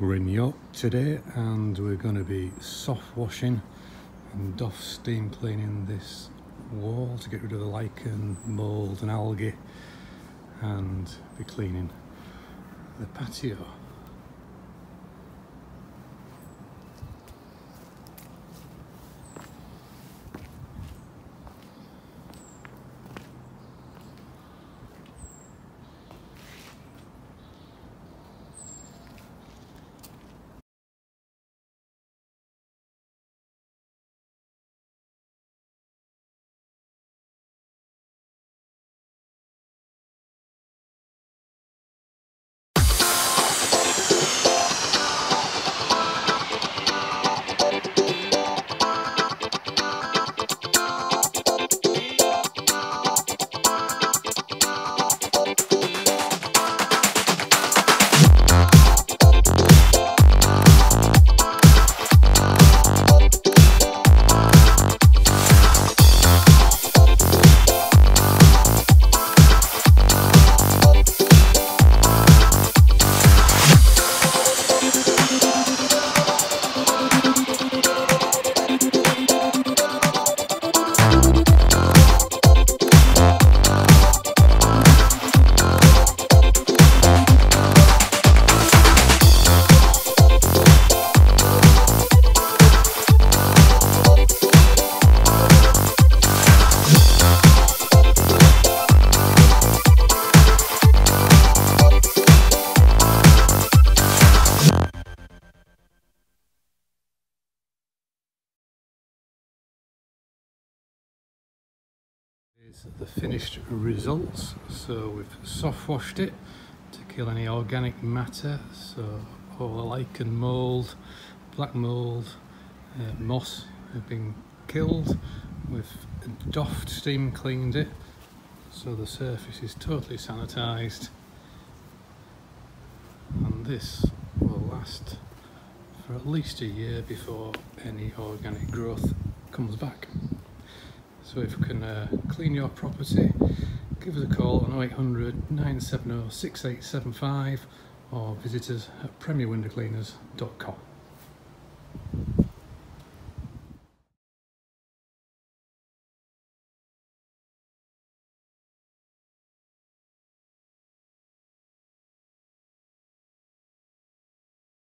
We're in York today and we're going to be soft washing and doff steam cleaning this wall to get rid of the lichen, mould and algae, and be cleaning the patio. Here's the finished results. So we've soft washed it to kill any organic matter, so all the lichen, mould, black mould, moss have been killed. We've doffed, steam cleaned it, so the surface is totally sanitised, and this will last for at least a year before any organic growth comes back. So if you can clean your property, give us a call on 0800 970 6875 or visit us at premierwindowcleaners.com.